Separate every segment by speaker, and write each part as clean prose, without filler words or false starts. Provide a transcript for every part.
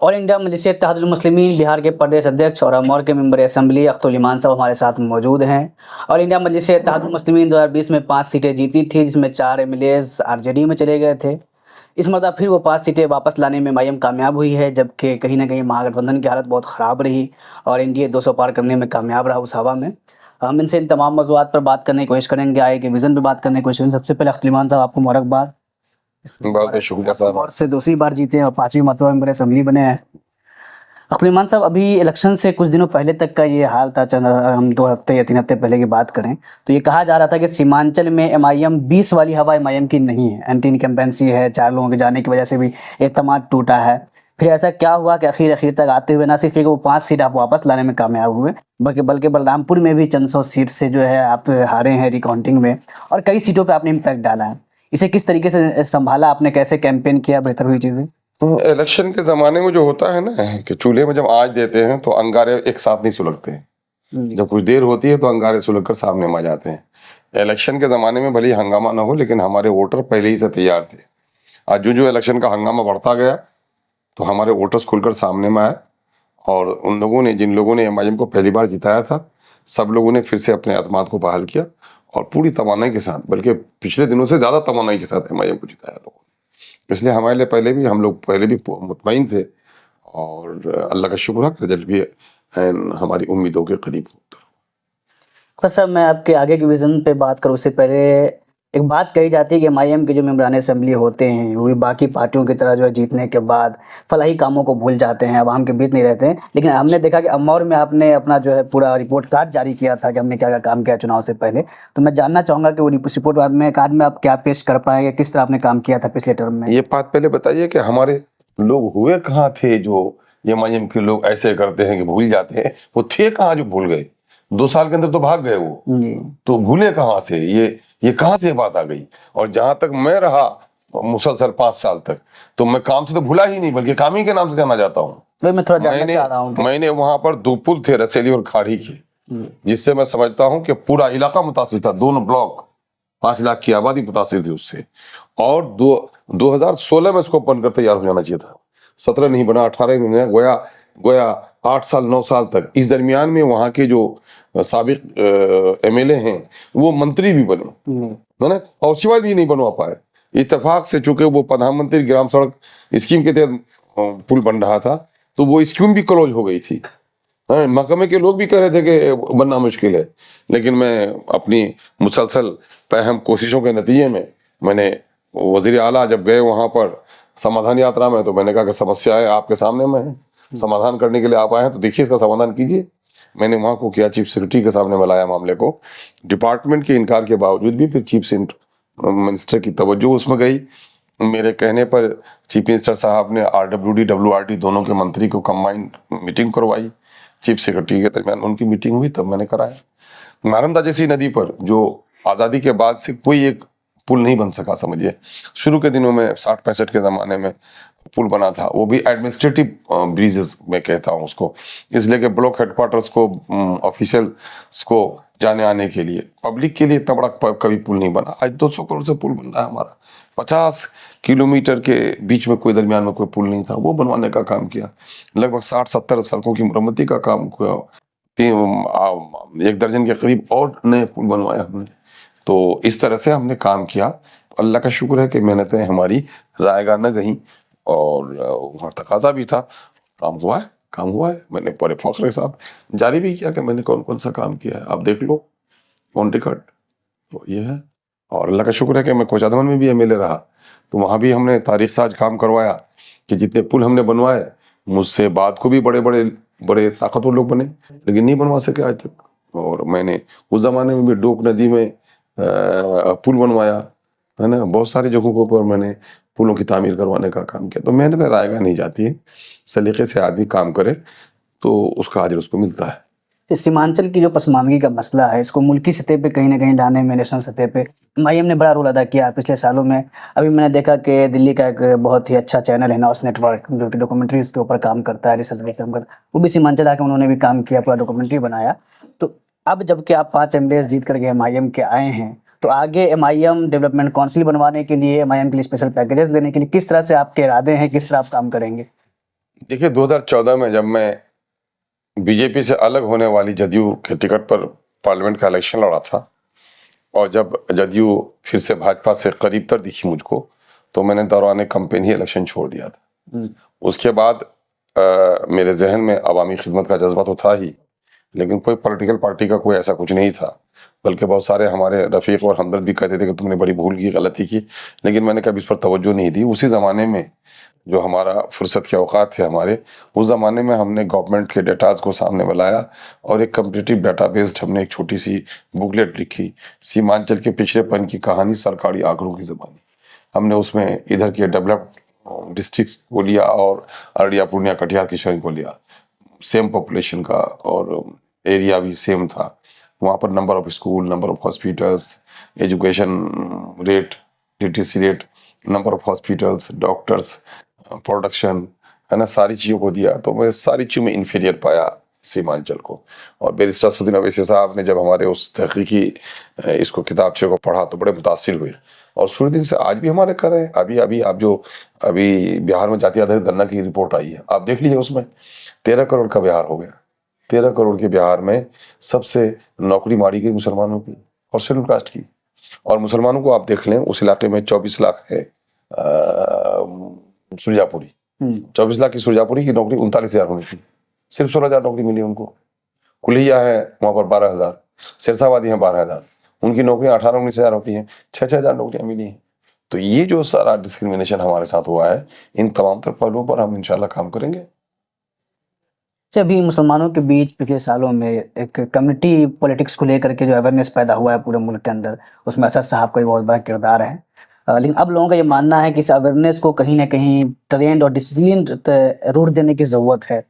Speaker 1: All India मजलिस इत्तेहादुल मुस्लिमीन बिहार के प्रदेश अध्यक्ष और अमौर के मेंबर असेंबली अख्तुल ईमान साहब हमारे साथ मौजूद हैं। ऑल इंडिया मजलिस इत्तेहादुल मुस्लिमीन 2020 में 5 सीटें जीती थी, जिसमें 4 एमएलएज आरजेडी में चले गए थे। इस मरतबा फिर वो 5 सीटें वापस लाने में एमआईएम कामयाब हुई है, जबकि कहीं ना कहीं महागठबंधन की हालत बहुत ख़राब रही और एनडीए 200 पार करने में कामयाब रहा उस हवा में। हम इनसे इन तमाम मौज़ूआत पर बात करने की कोशिश करेंगे, आगे के विज़न पर बात करने की कोशिश करेंगे। सबसे पहले अख्तुल ईमान साहब, आपको मुबारकबाद।
Speaker 2: बहुत बहुत शुक्रिया साहब।
Speaker 1: और से दूसरी बार जीते और 5वीं मरतबा मेंबर असेंबली बने हैं। अख्तुल ईमान साहब, अभी इलेक्शन से कुछ दिनों पहले तक का ये हाल था, हम 2 हफ्ते या 3 हफ्ते पहले की बात करें तो ये कहा जा रहा था कि सीमांचल में एमआईएम 20 वाली हवा एमआईएम की नहीं है, एंटी इनकम्बेंसी है, 4 लोगों के जाने की वजह से भी एतमाद टूटा है। फिर ऐसा क्या हुआ कि आखिर तक आते हुए ना सिर्फ वो 5 सीट आप वापस लाने में कामयाब हुए, बल्कि बलरामपुर में भी चंद सौ सीट से जो है आप हारे हैं रिकाउंटिंग में, और कई सीटों पर आपने इम्पैक्ट डाला है। इसे किस तरीके से संभाला आपने, कैसे कैंपेन किया, बेहतर हुई चीज़ें?
Speaker 2: इलेक्शन के ज़माने में जो होता है ना कि चूल्हे में जब आँच देते हैं तो अंगारे एक साथ नहीं सुलगते हैं। जब कुछ देर होती है तो अंगारे सुलग कर सामने में आ जाते हैं। इलेक्शन के ज़माने में भले ही हंगामा ना हो, लेकिन हमारे वोटर पहले ही से तैयार थे। आज जो इलेक्शन का हंगामा बढ़ता गया तो हमारे वोटर्स खुलकर सामने में आए, और उन लोगों ने, जिन लोगों ने एमआईएम को पहली बार जिताया था, सब लोगों ने फिर से अपने एतमाद को बहाल किया और पूरी तवानाई के साथ, बल्कि पिछले दिनों से ज़्यादा तवानाई के साथ एमआईएम को जिताया लोगों ने। इसलिए हमारे लिए हम लोग पहले भी मुतमईन थे, और अल्लाह का शुक्र है कि रिजल्ट भी हमारी उम्मीदों के करीब होता।
Speaker 1: तो सर, मैं आपके आगे के विज़न पे बात करूँ उससे पहले एक बात कही जाती है कि एमआईएम के जो मेंबरान असेंबली होते हैं वो भी बाकी पार्टियों की तरह जो है जीतने के बाद फलाही कामों को भूल जाते हैं, आवाम के बीच नहीं रहते हैं। लेकिन हमने देखा कि अमौर में आपने अपना जो है पूरा रिपोर्ट कार्ड जारी किया था कि हमने क्या क्या काम किया चुनाव से पहले। तो मैं जानना चाहूँगा कि वो रिपोर्ट कार्ड में आप क्या पेश कर पाएंगे, किस तरह आपने काम किया था पिछले टर्म में?
Speaker 2: ये बात पहले बताइए कि हमारे लोग हुए कहाँ थे जो एमआईएम के लोग ऐसे करते हैं कि भूल जाते हैं? वो थे कहाँ जो भूल गए? 2 साल के अंदर तो भाग गए वो, तो भूले कहाँ से? ये कहाँ से बात आ गई? और जहां तक मैं रहा मुसलसल 5 साल तक, तो मैं काम से तो भूला ही नहीं, बल्कि काम ही के नाम से जाना जाता हूँ।
Speaker 1: मैं थोड़ा जानना चाह रहा हूँ।
Speaker 2: मैंने वहां पर 2 पुल थे, रसेली और खाड़ी के, जिससे मैं समझता हूँ कि पूरा इलाका मुतासिर था। दोनों ब्लॉक, 5 लाख की आबादी मुतासिर थी उससे। और 2016 में इसको बनकर तैयार हो जाना चाहिए था। 17 नहीं बना, 18 में गोया 8 साल 9 साल तक। इस दरमियान में वहां के जो साबिक एमएलए हैं वो मंत्री भी बने, और सिवाय भी नहीं बनवा पाए। इत्तेफाक से, चूंकि वो प्रधानमंत्री ग्राम सड़क स्कीम के तहत पुल बन रहा था, तो वो स्कीम भी क्लोज हो गई थी। महकमे के लोग भी कह रहे थे कि बनना मुश्किल है, लेकिन मैं अपनी मुसलसल अहम कोशिशों के नतीजे में, मैंने वजीर आला जब गए वहां पर समाधान यात्रा में, तो मैंने कहा कि समस्याएं आपके सामने में है, समाधान करने के लिए आप आए हैं तो देखिए इसका समाधान कीजिए। मैंने वहां को किया, चीफ सेक्रेटरी के सामने में लाया मामले को। डिपार्टमेंट के इनकार के बावजूद भी फिर चीफ मिनिस्टर की तवज्जो उसमें गई। मेरे कहने पर चीफ मिनिस्टर साहब ने आरडब्ल्यूडी WRD दोनों के मंत्री को कंबाइंड मीटिंग करवाई, चीफ सेक्रेटरी के दरमियान उनकी मीटिंग हुई, तब मैंने कराया। नारंदा जैसी नदी पर जो आज़ादी के बाद से कोई एक पुल नहीं बन सका, समझिए। शुरू के दिनों में 60-65 के ज़माने में पुल बना था, वो भी एडमिनिस्ट्रेटिव ब्रिजेस में कहता हूँ उसको, इसलिए कि ब्लॉक हेडक्वार्टर्स को, ऑफिशियल्स को जाने आने के लिए, पब्लिक के लिए इतना बड़ा कभी पुल नहीं बना। आज 200 करोड़ से पुल बन रहा है हमारा। 50 किलोमीटर के बीच में कोई दरमियान में कोई पुल नहीं था, वो बनवाने का काम किया। लगभग 60-70 सड़कों की मरम्मती का काम किया। 1 दर्जन के करीब और नए पुल बनवाए हमने। तो इस तरह से हमने काम किया। अल्लाह का शुक्र है कि मेहनतें हमारी रायगा न गई, और वहाँ तकाजा भी था। काम हुआ है। मैंने बड़े फख्र के साथ जारी भी किया कि मैंने कौन कौन सा काम किया है, आप देख लो ऑन रिकॉर्ड। तो ये है। और अल्लाह का शुक्र है कि मैं कोचादमन में भी एमएलए रहा, तो वहाँ भी हमने तारीख साज काम करवाया कि जितने पुल हमने बनवाए, मुझसे बाद को भी बड़े ताकतवर लोग बने, लेकिन नहीं बनवा सके आज तक। और मैंने उस जमाने में भी डोक नदी में पुल बनवाया है ना। बहुत सारी जगहों के ऊपर मैंने पुलों की तामीर करवाने का काम किया। तो मेहनत रायगा नहीं जाती है, सलीके से आदमी काम करे तो उसका अजर उसको मिलता है।
Speaker 1: इस सीमांचल की जो पसमानगी का मसला है, इसको मुल्की सतह पे कहीं ना कहीं लाने में, नेशनल सतह पे एमआईएम ने बड़ा रोल अदा किया पिछले सालों में। अभी मैंने देखा कि दिल्ली का एक बहुत ही अच्छा चैनल है नॉस नेटवर्क, जो कि डॉक्यूमेंट्रीज के ऊपर काम करता है, रिसर्च काम करता है, वो भी सीमांचल आके उन्होंने भी काम किया, पूरा डॉक्यूमेंट्री बनाया। तो अब जबकि आप 5 एमएलए जीत करके एमआईएम के आए हैं, तो आगे एमआईएम डेवलपमेंट काउंसिल बनवाने के लिए, एमआईएम के लिए स्पेशल पैकेजेस देने के लिए किस तरह से आपके इरादे हैं, किस तरह आप काम करेंगे?
Speaker 2: देखिए 2014 में जब मैं बीजेपी से अलग होने वाली जदयू के टिकट पर पार्लियामेंट का इलेक्शन लड़ा था और जब जदयू फिर से भाजपा से करीब तर दिखी मुझको, तो मैंने दौरान कैंपेन ही इलेक्शन छोड़ दिया था। उसके बाद मेरे जहन में अवामी खिदमत का जज्बा तो था ही, लेकिन कोई पॉलिटिकल पार्टी का कोई ऐसा कुछ नहीं था, बल्कि बहुत सारे हमारे रफीक और हमदर्द भी कहते थे कि तुमने बड़ी भूल की, गलती की, लेकिन मैंने कभी इस पर तवज्जो नहीं दी। उसी ज़माने में जो हमारा फुर्सत के औकात थे हमारे, उस ज़माने में हमने गवर्नमेंट के डेटाज को सामने में लाया और एक कम्पिटिटिव डाटाबेस्ड हमने एक छोटी सी बुकलेट लिखी, सीमांचल के पिछड़ेपन की कहानी सरकारी आंकड़ों की ज़बानी। हमने उसमें इधर के डेवलप्ड डिस्ट्रिक्ट्स को लिया और अररिया, पूर्णिया, कटिहार, किशनगंज को लिया, सेम पॉपुलेशन का और एरिया भी सेम था। वहाँ पर number of school, number of hospitals, education rate, literacy rate, number of hospitals, doctors, production, है ना, सारी चीज़ों को दिया। तो मैं सारी चीज़ों में इन्फीरियर पाया सीमांचल को। और बैरिस्टर असदुद्दीन अवैसी साहब ने जब हमारे उस तहकीकी इसको किताबचे को पढ़ा तो बड़े मुतासिर हुए और शुरू दिन से आज भी हमारे कर रहे हैं। अभी आप जो अभी बिहार में जाति आधारित गणना की रिपोर्ट आई है, आप देख लीजिए, उसमें 13 करोड़ का बिहार हो गया। 13 करोड़ के बिहार में सबसे नौकरी मारी गई मुसलमानों की और शेड्यूल कास्ट की। और मुसलमानों को आप देख लें, उस इलाके में 24 लाख है सुरजापुरी, 24 लाख की सुरजापुरी की नौकरी 39,000 होनी थी, सिर्फ 16,000 नौकरी मिली उनको। कुलिया है वहाँ पर 12,000, शेरशाबादी है 12,000, उनकी नौकरियां 18-19,000 होती हैं, 6,000 नौकरियां मिली हैं। तो ये जो सारा डिस्क्रिमिनेशन हमारे साथ हुआ है, इन तमाम तर पहलुओं पर हम इंशाल्लाह काम करेंगे।
Speaker 1: अच्छा, अभी मुसलमानों के बीच पिछले सालों में एक कम्युनिटी पॉलिटिक्स को लेकर के जो अवेयरनेस पैदा हुआ है पूरे मुल्क के अंदर, उसमें असद साहब का भी बहुत बड़ा किरदार है। लेकिन अब लोगों का ये मानना है कि इस अवेयरनेस को कहीं ना कहीं ट्रेंड और डिसिप्लिन रूट देने की ज़रूरत है।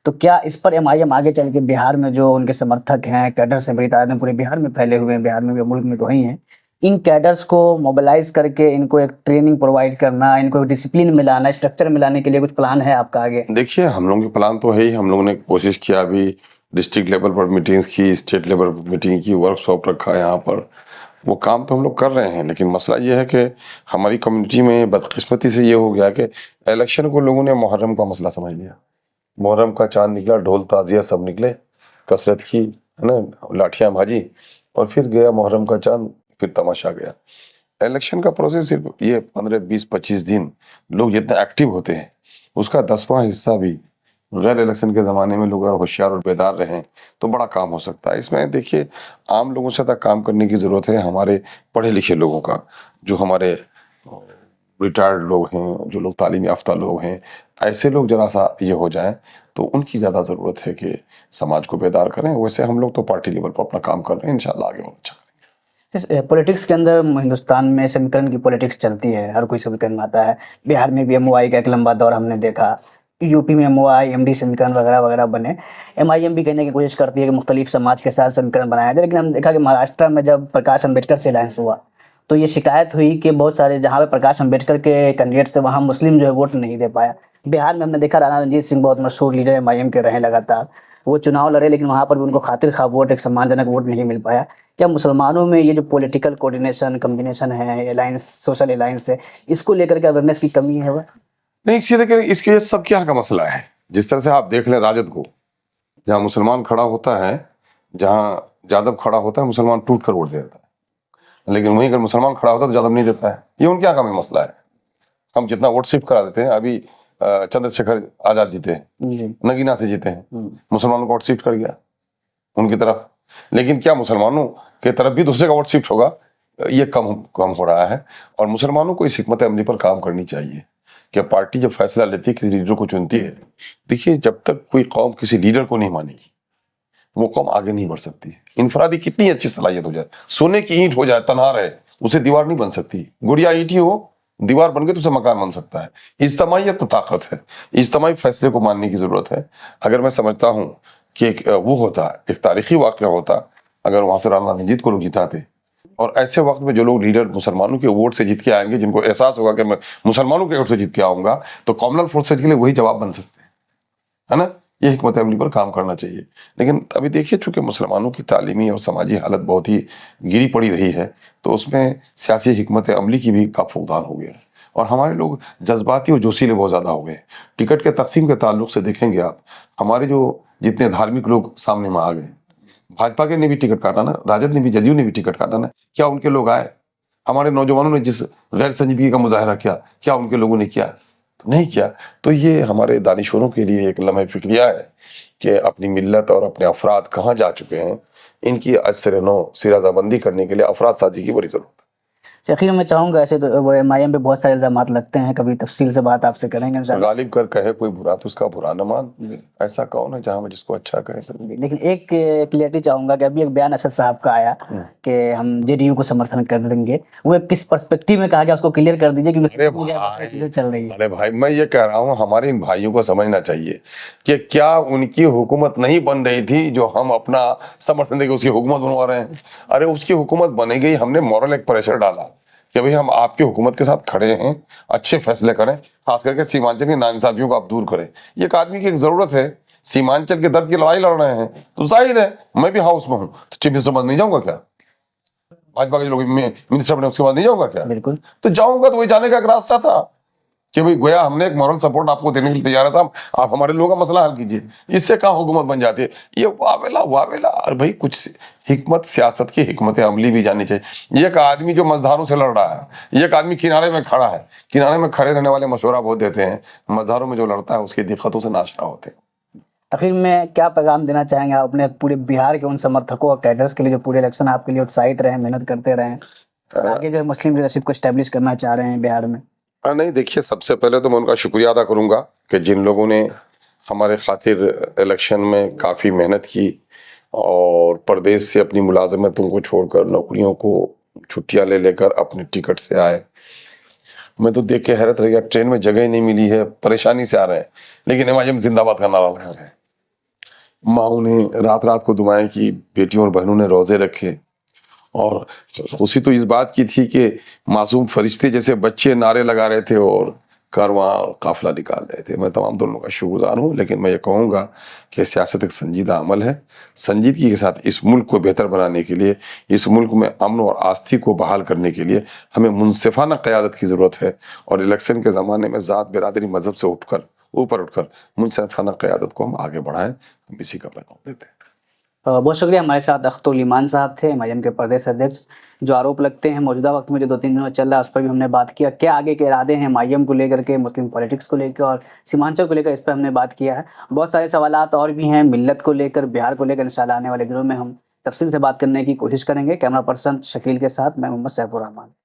Speaker 1: तो क्या इस पर एमआईएम आगे चल के बिहार में जो उनके समर्थक हैं, कैडर्स हैं, बड़ी तादाद में पूरे बिहार में फैले हुए हैं, बिहार में भी, मुल्क में तो ही हैं, इन कैडर्स को मोबिलाइज करके इनको एक ट्रेनिंग प्रोवाइड करना, इनको डिसिप्लिन मिलाना, स्ट्रक्चर मिलाने के लिए कुछ प्लान है आपका आगे?
Speaker 2: देखिए, हम लोगों के प्लान तो है ही। हम लोगों ने कोशिश किया, अभी डिस्ट्रिक्ट लेवल पर मीटिंग्स की, स्टेट लेवल पर मीटिंग की, वर्कशॉप रखा है यहाँ पर, वो काम तो हम लोग कर रहे हैं। लेकिन मसला ये है कि हमारी कम्युनिटी में बदकिस्मती से ये हो गया कि इलेक्शन को लोगों ने मुहर्रम का मसला समझ लिया। मुहर्रम का चांद निकला, ढोल ताजिया सब निकले, कसरत की, है ना, लाठियां भाजी, और फिर गया मुहर्रम का चांद, फिर तमाशा गया। इलेक्शन का प्रोसेस सिर्फ ये 15, 20, 25 दिन लोग जितना एक्टिव होते हैं, उसका 10वां हिस्सा भी गैर इलेक्शन के ज़माने में लोग अगर होशियार और बेदार रहें तो बड़ा काम हो सकता है। इसमें देखिए, आम लोगों से तक काम करने की ज़रूरत है, हमारे पढ़े लिखे लोगों का, जो हमारे रिटायर्ड लोग हैं, जो लोग तालीम याफ्ता लोग हैं, ऐसे लोग जरा सा ये हो जाएं तो उनकी ज़्यादा ज़रूरत है कि समाज को बेदार करें। वैसे हम लोग तो पार्टी लेवल पर अपना काम कर रहे हैं, इंशाल्लाह आगे और अच्छा करेंगे।
Speaker 1: इस पॉलिटिक्स के अंदर हिंदुस्तान में समीकरण की पॉलिटिक्स चलती है, हर कोई समीकरण आता है। बिहार में भी एमओआई का एक लंबा दौर हमने देखा, यूपी में एमओआई, एमडी समीकरण वगैरह वगैरह बने। एमआईएम भी कहने की कोशिश करती है कि मुख्तलिफ समाज के साथ समीकरण बनाया जाए, लेकिन हमने देखा कि महाराष्ट्र में जब प्रकाश अम्बेडकर से अलायंस हुआ तो ये शिकायत हुई कि बहुत सारे जहाँ पे प्रकाश अम्बेडकर के कैंडिडेट्स थे वहाँ मुस्लिम जो है वोट नहीं दे पाया। बिहार में हमने देखा राणा रंजीत सिंह बहुत मशहूर लीडर एमआईएम के रहे लगातार, वो चुनाव लड़े लेकिन वहाँ पर भी उनको खातिर खा वोट, एक सम्मानजनक वोट नहीं मिल पाया। क्या मुसलमानों में ये जो पॉलिटिकल कोऑर्डिनेशन कम्बिनेशन है, अलायंस, सोशल अलायंस है, इसको लेकर के अवेयरनेस की कमी है वह?
Speaker 2: नहीं, इसके सबके यहाँ का मसला है। जिस तरह से आप देख लें राजद को, जहाँ मुसलमान खड़ा होता है, जहाँ यादव खड़ा होता है, मुसलमान टूट कर वोट दे देता है, लेकिन वहीं अगर मुसलमान खड़ा होता है तो यादव नहीं देता है। ये उनके यहाँ का भी मसला है। हम जितना वोट शिफ्ट करा देते हैं, अभी चंद्रशेखर आजाद जीते हैं, नगीना से जीते हैं, मुसलमानों का वोट शिफ्ट कर गया उनकी तरफ, लेकिन क्या मुसलमानों के तरफ भी दूसरे का वोट शिफ्ट होगा? ये कम हो रहा है। और मुसलमानों को इस हिकमत अमली पर काम करनी चाहिए कि पार्टी जब फैसला लेती है, किसी लीडर को चुनती है, देखिए जब तक कोई कौम किसी लीडर को नहीं मानेगी वो कौम आगे नहीं बढ़ सकती। इनफरादी कितनी अच्छी सलाहियत हो जाए, सोने की ईंट हो जाए, तनहा रहे, उसे दीवार नहीं बन सकती। गुड़िया ईंट ही हो, दीवार बन के तो उसे मकान बन सकता है। इज्तमाइयत तो ताकत है, इज्तमाई फैसले को मानने की जरूरत है। अगर मैं समझता हूँ कि वो होता, एक तारीखी वाक़या होता, अगर वहां से राणा रंजीत को लोग जिताते, और ऐसे वक्त में जो लोग लीडर मुसलमानों के वोट से जीत के आएंगे, जिनको एहसास होगा कि मैं मुसलमानों के वोट से जीत के आऊंगा, तो कॉमनल फोर्सेज के लिए वही जवाब बन सकते हैं, है ना। ये हिकमत अमली पर काम करना चाहिए। लेकिन अभी देखिए, चूंकि मुसलमानों की तालीमी और समाजी हालत बहुत ही गिरी पड़ी रही है, तो उसमें सियासी हिकमत अमली की भी का फुकदान हो गया है। और हमारे लोग जज्बाती और जोशीले बहुत ज़्यादा हो गए। टिकट के तकसीम के ताल्लुक से देखेंगे आप, हमारे जो जितने धार्मिक लोग सामने में आ गए, भाजपा के ने भी टिकट काटा ना, राजद ने भी, जदयू ने भी टिकट काटा ना, क्या उनके लोग आए? हमारे नौजवानों ने जिस गैर संजीदगी का मुजाहरा किया, क्या उनके लोगों ने किया? तो नहीं किया। तो ये हमारे दानिशवरों के लिए एक लम्हे फिक्रिया है कि अपनी मिल्लत और अपने अफराद कहाँ जा चुके हैं, इनकी अजसर नो सिराजाबंदी करने के लिए अफराद साजी की बड़ी जरूरत है।
Speaker 1: आखिर में चाहूँगा, ऐसे तो वो एमआईएम पे बहुत सारे इल्जामात लगते हैं, कभी तफसील से बात आपसे करेंगे इंशाल्लाह।
Speaker 2: गालिब कर कहे कोई बुरा तो उसका बुरा न मान, ऐसा कौन है जहाँ मैं जिसको अच्छा कहे सब।
Speaker 1: लेकिन एक क्लियरिटी चाहूंगा कि अभी एक बयान असद साहब का आया कि हम जेडीयू को समर्थन कर देंगे, वो किस पर्सपेक्टिव में कहा गया उसको क्लियर कर दीजिए, क्योंकि चल रही है।
Speaker 2: अरे भाई, मैं ये कह रहा हूँ हमारे इन भाइयों को समझना चाहिए कि क्या उनकी हुकूमत नहीं बन रही थी जो हम अपना समर्थन देके उसकी हुकूमत बनवा रहे हैं? अरे उसकी हुकूमत बनी गई, हमने मॉरल एक प्रेशर डाला कि भाई हम आपकी हुकूमत के साथ खड़े हैं, अच्छे फैसले करें, खास करके सीमांचल की नाइंसाफियों को आप दूर करें। ये एक आदमी की एक जरूरत है, सीमांचल के दर्द की लड़ाई लड़ रहे हैं, तो जाहिर है मैं भी हाउस में हूँ, तो चीफ मिनिस्टर बन नहीं जाऊंगा क्या? भाजपा के लोग मिनिस्टर बने उसके बाद नहीं जाऊंगा क्या?
Speaker 1: बिल्कुल।
Speaker 2: तो जाऊंगा, तो वही जाने का एक रास्ता था कि भाई गोया हमने एक मॉरल सपोर्ट आपको देने के लिए तैयार है साहब, आप हमारे लोगों का मसला हल कीजिए। इससे कहाँ हुकूमत बन जाती है? ये वावेला वावेला। और भाई कुछ हिकमत, सियासत की हिकमत अमली भी जाननी चाहिए। ये एक आदमी जो मजदारों से लड़ रहा है, ये एक आदमी किनारे में खड़ा है, किनारे में खड़े रहने वाले मशवरा बहुत देते हैं, मजदारों में जो लड़ता है उसकी दिक्कतों से नाशना होते हैं।
Speaker 1: आखिर में क्या पैगाम देना चाहेंगे आप अपने पूरे बिहार के उन समर्थकों और कैडर्स के लिए जो पूरे इलेक्शन आपके लिए उत्साहित रहे, मेहनत करते रहे, आगे जो मुस्लिम लीडरशिप को एस्टेब्लिश करना चाह रहे हैं बिहार में?
Speaker 2: नहीं, देखिए, सबसे पहले तो मैं उनका शुक्रिया अदा करूंगा कि जिन लोगों ने हमारे खातिर इलेक्शन में काफ़ी मेहनत की और प्रदेश से अपनी मुलाजमतों को छोड़कर, नौकरियों को छुट्टियां ले लेकर अपने टिकट से आए। मैं तो देख के हैरत रह गया, ट्रेन में जगह ही नहीं मिली है, परेशानी से आ रहे हैं, लेकिन एमआईएम जिंदाबाद का नारा लगा रहे हैं। माँ ने रात रात को दुआएं की, बेटियों और बहनों ने रोजे रखे, और खुशी तो इस बात की थी कि मासूम फरिश्ते जैसे बच्चे नारे लगा रहे थे और कारवां काफिला निकाल रहे थे। मैं तमाम दोनों का शुक्रगुजार हूँ, लेकिन मैं ये कहूँगा कि सियासत एक संजीदा अमल है। संजीदगी के साथ इस मुल्क को बेहतर बनाने के लिए, इस मुल्क में अमन और आस्थी को बहाल करने के लिए हमें मुनसिफाना क़यादत की ज़रूरत है। और इलेक्शन के ज़माने में ज़ात, बिरादरी, मजहब से ऊपर उठकर मुनसिफाना क़यादत को हम आगे बढ़ाएं, हम इसी का पैगाम देते हैं।
Speaker 1: बहुत शुक्रिया। हमारे साथ अख्तरुल ईमान साहब थे, एमआईएम के प्रदेश अध्यक्ष। जो आरोप लगते हैं मौजूदा वक्त में जो 2-3 दिनों चल रहा है उस पर भी हमने बात किया, क्या आगे के इरादे हैं एमआईएम को लेकर के, मुस्लिम पॉलिटिक्स को लेकर और सीमांचल को लेकर, इस पर हमने बात किया है। बहुत सारे सवालात और भी हैं मिल्लत को लेकर, बिहार को लेकर। इंशाल्लाह आने वाले दिनों में हम तफसील से बात करने की कोशिश करेंगे। कैमरा पर्सन शकील के साथ मैं मोहम्मद सैफुर रहमान।